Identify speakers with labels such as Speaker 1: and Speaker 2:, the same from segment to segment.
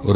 Speaker 1: اور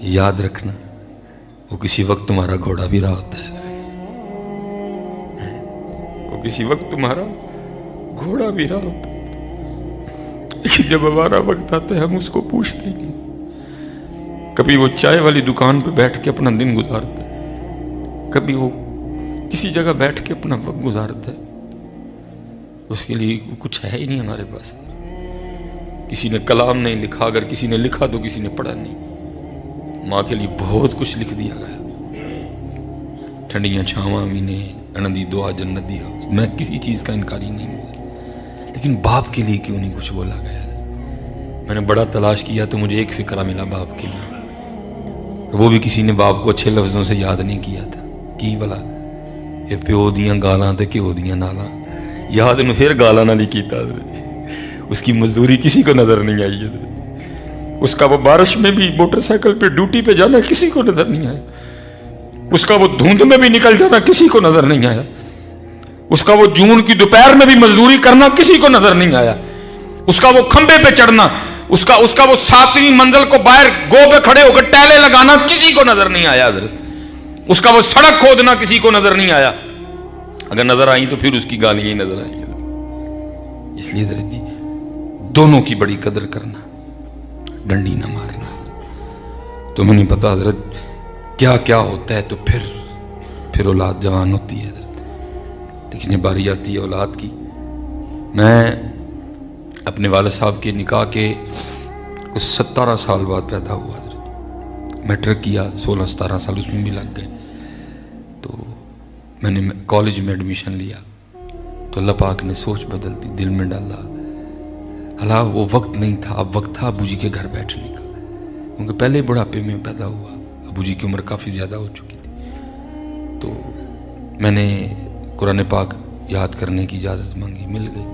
Speaker 1: یاد رکھنا وہ کسی وقت تمہارا گھوڑا بھی رہا ہوتا ہے، وہ کسی وقت تمہارا گھوڑا بھی رہا ہوتا ہے، لیکن جب ہمارا وقت آتا ہے ہم اس کو پوچھتے نہیں۔ کبھی وہ چائے والی دکان پہ بیٹھ کے اپنا دن گزارتا ہے، کبھی وہ کسی جگہ بیٹھ کے اپنا وقت گزارتا ہے، اس کے لیے کچھ ہے ہی نہیں ہمارے پاس۔ کسی نے کلام نہیں لکھا، اگر کسی نے لکھا تو کسی نے پڑھا نہیں۔ ماں کے لیے بہت کچھ لکھ دیا گیا، ٹھنڈیاں چھاواں بھی نے اندھی دعا جنت دی، میں کسی چیز کا انکاری نہیں ہوں، لیکن باپ کے لیے کیوں نہیں کچھ بولا گیا؟ میں نے بڑا تلاش کیا تو مجھے ایک فقرہ ملا باپ کے لیے، وہ بھی کسی نے باپ کو اچھے لفظوں سے یاد نہیں کیا تھا۔ کی بلا یہ پیو دیاں گالاں تے کیو دیاں نالاں، یاد انہوں پھر گالاں نہ نہیں کیتا، اس کی مزدوری کسی کو نظر نہیں آئی ہے، اس کا وہ بارش میں بھی موٹر سائیکل پہ ڈیوٹی پہ جانا کسی کو نظر نہیں آیا، اس کا وہ دھوند میں بھی نکل جانا کسی کو نظر نہیں آیا، اس کا وہ جون کی دوپہر میں بھی مزدوری کرنا کسی کو نظر نہیں آیا، اس کا وہ کھمبے پہ چڑھنا، اس کا وہ 7ویں منزل کو باہر گو پہ کھڑے ہو کر ٹیلے لگانا کسی کو نظر نہیں آیا حضرت، اس کا وہ سڑک کھودنا کسی کو نظر نہیں آیا، اگر نظر آئی تو پھر اس کی گالیاں ہی نظر آئی۔ اس لیے حضرت جی دونوں کی بڑی قدر کرنا، ڈنڈی نہ مارنا۔ تمہیں نہیں پتا حضرت کیا کیا ہوتا ہے، تو پھر اولاد جوان ہوتی ہے حضرت، لیکن یہ باری آتی ہے اولاد کی۔ میں اپنے والد صاحب کے نکاح کے 17 سال بعد پیدا ہوا حضرت، میٹرک کیا، 16-17 سال اس میں بھی لگ گئے، تو میں نے کالج میں ایڈمیشن لیا تو اللہ پاک نے سوچ بدل دی، دل میں ڈالا۔ حالانکہ وہ وقت نہیں تھا، اب وقت تھا ابو جی کے گھر بیٹھنے کا، کیونکہ پہلے بڑھاپے میں پیدا ہوا، ابو جی کی عمر کافی زیادہ ہو چکی تھی، تو میں نے قرآن پاک یاد کرنے کی اجازت مانگی، مل گئی۔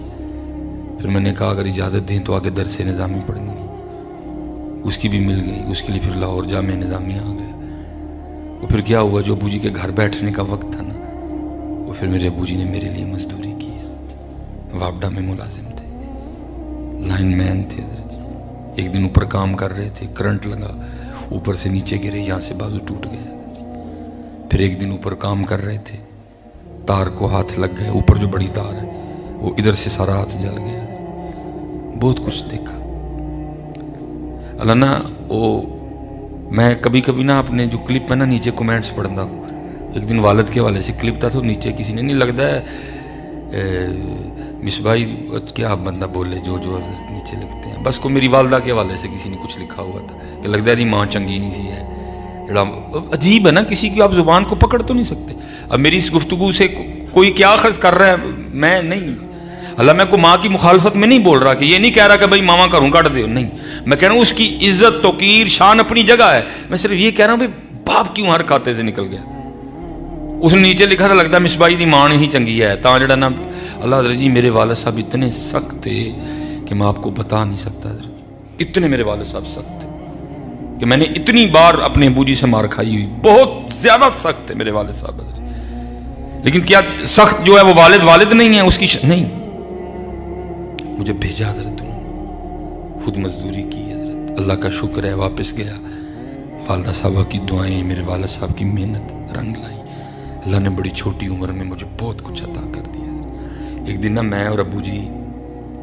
Speaker 1: پھر میں نے کہا اگر اجازت دیں تو آگے درس نظامی پڑھنی ہے، اس کی بھی مل گئی، اس کے لیے پھر لاہور جامعہ نظامی آ گیا۔ وہ پھر کیا ہوا، جو ابو جی کے گھر بیٹھنے کا وقت تھا نا، وہ پھر میرے ابو جی نے میرے لیے مزدوری کی ہے، وابڈا میں ملازم تھے، لائن مین تھے حضرت۔ ایک دن اوپر کام کر رہے تھے، کرنٹ لگا، اوپر سے نیچے گرے، یہاں سے بازو ٹوٹ گیا حضرت۔ پھر ایک دن اوپر کام کر رہے تھے، تار کو ہاتھ لگ گئے، اوپر جو بڑی تار ہے وہ ادھر سے سارا ہاتھ جل گیا۔ بہت کچھ دیکھا اللہ نا۔ وہ میں کبھی کبھی نا اپنے جو کلپ میں نا نیچے کومنٹس پڑھتا ہوں، ایک دن والد کے حوالے سے کلپ تھا تو نیچے کسی نے نہیں لگتا ہے مس بھائی کیا بندہ بولے جو حضرت نیچے لکھتے ہیں، بس کو میری والدہ کے حوالے سے کسی نے کچھ لکھا ہوا تھا کہ لگتا ہے ماں چنگی نہیں سی ہے۔ عجیب ہے نا، کسی کی آپ زبان کو پکڑ تو نہیں سکتے۔ اب میری اس گفتگو سے کوئی کیا اخذ کر رہا ہے، میں نہیں، اللہ میں کو ماں کی مخالفت میں نہیں بول رہا، کہ یہ نہیں کہہ رہا کہ بھائی ماما گھروں کاٹ دے، نہیں، میں کہہ رہا ہوں اس کی عزت توقیر شان اپنی جگہ ہے، میں صرف یہ کہہ رہا ہوں بھائی باپ کیوں ہر کھاتے سے نکل گیا۔ اس نے نیچے لکھا تھا لگتا ہے مس بائی دی ماں ہی چنگی ہے، تا جڑا نا اللہ حضرت جی میرے والد صاحب اتنے سخت تھے کہ میں آپ کو بتا نہیں سکتا حضرت، اتنے میرے والد صاحب سخت تھے کہ میں نے اتنی بار اپنے ابو جی سے مار کھائی ہوئی، بہت زیادہ سخت تھے میرے والد صاحب حضرت۔ لیکن کیا سخت جو ہے وہ والد نہیں ہے، اس کی نہیں، مجھے بھیجا حضرت، خود مزدوری کی حضرت، اللہ کا شکر ہے واپس گیا، والدہ صاحبہ کی دعائیں، میرے والد صاحب کی محنت رنگ لائی، اللہ نے بڑی چھوٹی عمر میں مجھے بہت کچھ عطا کر دیا۔ ایک دن نا میں اور ابو جی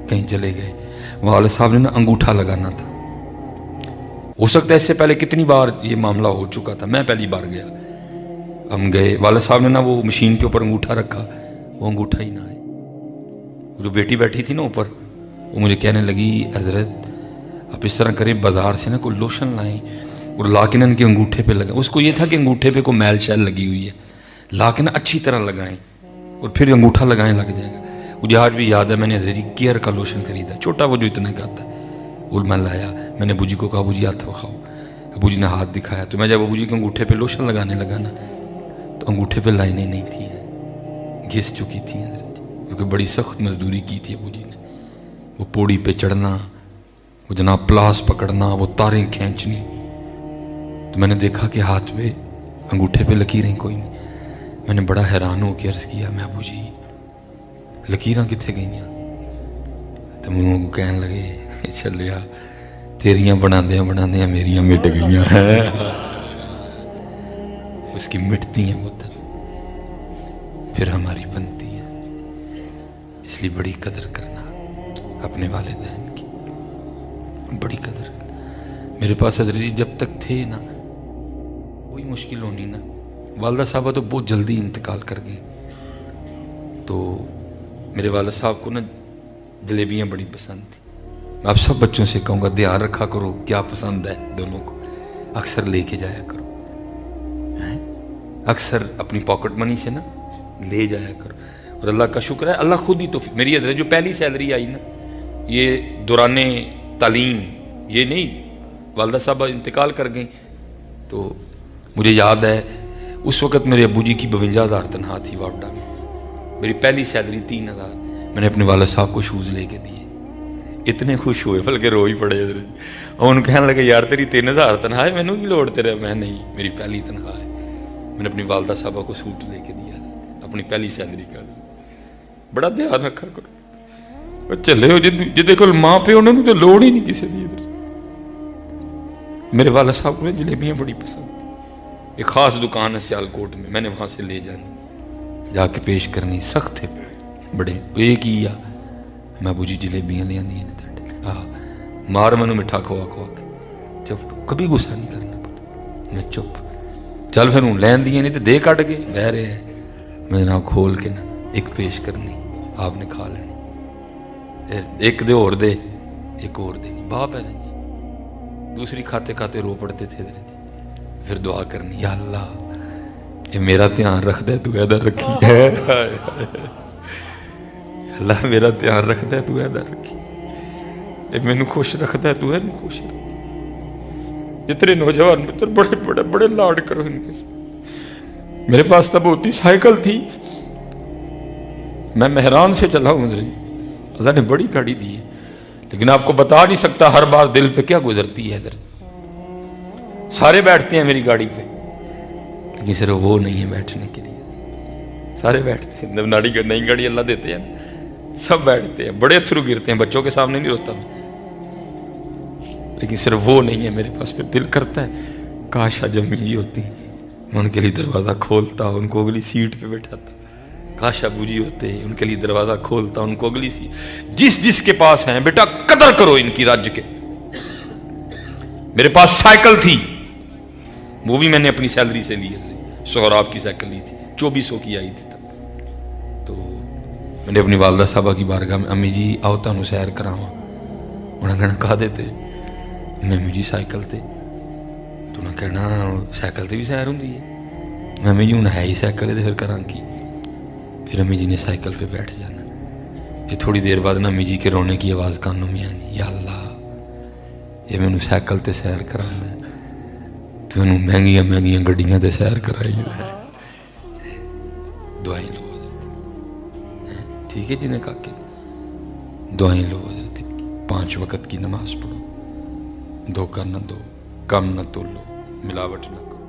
Speaker 1: کہیں چلے گئے، والد صاحب نے نا انگوٹھا لگانا تھا، ہو سکتا ہے اس سے پہلے کتنی بار یہ معاملہ ہو چکا تھا، میں پہلی بار گیا، ہم گئے، والد صاحب نے نا وہ مشین کے اوپر انگوٹھا رکھا، وہ انگوٹھا ہی نہ آئے، جو بیٹی بیٹھی تھی نا اوپر، وہ مجھے کہنے لگی حضرت آپ اس طرح کریں بازار سے نا کوئی لوشن لائیں اور لا کے نا ان کے انگوٹھے پہ لگائیں۔ اس کو یہ تھا کہ انگوٹھے پہ کوئی میل شیل لگی ہوئی ہے، لا کے نا اچھی طرح لگائیں اور پھر انگوٹھا لگائیں، لگ جائے گا۔ مجھے آج بھی یاد ہے میں نے حضرت جی کیئر کا لوشن خریدا، چھوٹا وہ جو اتنا کا آتا ہے، وہ میں لایا، میں نے ابو جی کو کہا ابو جی ہاتھ دکھاؤ، ابو جی نے ہاتھ دکھایا، تو میں جب ابو جی کے انگوٹھے پہ لوشن لگانے لگا نا تو انگوٹھے پہ لائنیں نہیں تھی، گھس چکی تھی حضرت جی، کیونکہ بڑی سخت مزدوری کی تھی ابو جی نے، وہ پوڑی پہ چڑھنا، وہ جناب پلاس پکڑنا، وہ تاریں کھینچنی، تو میں نے دیکھا کہ ہاتھ پہ انگوٹھے پہ لکیریں کوئی نہیں، میں نے بڑا حیران ہو کے عرض کیا میں ابو جی لکیراں کتنے گئی ہیں؟ تو منہ کو کہنے لگے چلیا تیریاں بنا دیاں میریاں مٹ گئی ہیں۔ اس کی مٹتی ہیں بوتل پھر ہماری بنتی ہے. اس لیے بڑی قدر کرنا اپنے والدین کی، بڑی قدر. میرے پاس حضرت جی جب تک تھے نا کوئی مشکل ہونی نا. والدہ صاحبہ تو بہت جلدی انتقال کر گئے، تو میرے والد صاحب کو نا جلیبیاں بڑی پسند تھی. میں آپ سب بچوں سے کہوں گا دھیان رکھا کرو کیا پسند ہے دونوں کو، اکثر لے کے جایا کرو، اکثر اپنی پاکٹ منی سے نا لے جایا کرو. اور اللہ کا شکر ہے اللہ خود ہی تو میری حضرت جو پہلی سیلری آئی نا یہ دوران تعلیم، یہ نہیں والدہ صاحبہ انتقال کر گئیں، تو مجھے یاد ہے اس وقت میرے ابو جی کی 52,000 تنخواہ تھی واپڈا میں. میری پہلی سیلری 3,000 میں نے اپنے والد صاحب کو شوز لے کے دیے. اتنے خوش ہوئے بلکہ رو ہی پڑے حضرت. اور ان کہنے لگے یار تیری 3,000 تنخواہ ہے مینوں کی لوڑ تیرے. میں نہیں، میری پہلی تنخواہ ہے. میں نے اپنی والدہ صاحبہ کو سوٹ لے کے دیا اپنی پہلی سیلری کا. بڑا دھیان رکھا کرو چلے ہو جدے کول ماں پیو انہوں نے تو لوڑ ہی نہیں کسی دی. میرے والد صاحب کو جلیبیاں بڑی پسند. ایک خاص دکان ہے سیالکوٹ میں نے وہاں سے لے جانی جا کے پیش کرنی. سخت تھے بڑے، ایک ہی آ میں ابو جی جلیبیاں لے آندی ہیں مار مینوں مٹھا کھوا کھوا کے چپ. کبھی غصہ نہیں کرنا پتا، میں چپ چل پھر ہوں لین دیے نہیں تو دے کٹ کے بہ رہے ہیں. میں جناب کھول کے نا ایک پیش کرنی آپ نے کھا لینی، ایک دے اور دے ایک اور دینی. باپ ہے نا جی. دوسری کھاتے کھاتے رو پڑتے تھے پھر دعا کرنی یا اللہ یہ میرا دھیان رکھ دے تو ادھر رکھی ہے. اللہ میرا دھیان رکھ دے تو ادھر رکھی، مینوں خوش رکھ دے تو اینوں خوش رکھ. جتنے نوجوان متر بڑے بڑے بڑے لاڈ کرو ان کے ساتھ. میرے پاس تب ہوتی سائیکل تھی، میں مہران سے چلا ہوں. اللہ نے بڑی گاڑی دی ہے لیکن آپ کو بتا نہیں سکتا ہر بار دل پہ کیا گزرتی ہے. ادھر سارے بیٹھتے ہیں میری گاڑی پہ لیکن صرف وہ نہیں ہے بیٹھنے کے لیے. سارے بیٹھتے ہیں، نئی گاڑی اللہ دیتے ہیں سب بیٹھتے ہیں، بڑے تھرو گرتے ہیں. بچوں کے سامنے نہیں روتا میں، لیکن صرف وہ نہیں ہے میرے پاس. پھر دل کرتا ہے کاش اجمی جی ہوتی، میں ان کے لیے دروازہ کھولتا، ان کو اگلی سیٹ پہ بٹھاتا. کاش ابو جی ہوتے ان کے لیے دروازہ کھولتا، ان کو اگلی سیٹ. جس کے پاس ہیں بیٹا قدر کرو ان کی رج کے. میرے پاس سائیکل تھی وہ بھی میں نے اپنی سیلری سے لی ہے. سہراب کی سائیکل لی تھی 2400 کی آئی تھی تب. تو میں نے اپنی والدہ صاحبہ کی بارگاہ میں امی جی آؤ تانوں سیر کراواں. انہیں کہنا کہا دیتے میں امی جی سائیکل تے. تو انہیں کہنا سائیکل تے بھی سیر ہوندی ہے. میں امی جی ہوں ہے ہی سائیکل ہے تو پھر کراں کی. پھر امی جی نے سائیکل پہ بیٹھ جانا. یہ تھوڑی دیر بعد نا امی جی کے رونے کی آواز کانوں میں آنی یا اللہ یہ مینوں سائیکل تے سیر کرانا ہے تو انہوں مہنگیاں مہنگیاں گڈیاں تے سیر کرائی ہے. دعائیں لو ٹھیک ہے جنہیں کہا کہ دعائیں لو حضرت 5 وقت کی نماز پڑھو، دھوکہ نہ دو، کم نہ تولو، ملاوٹ نہ کرو.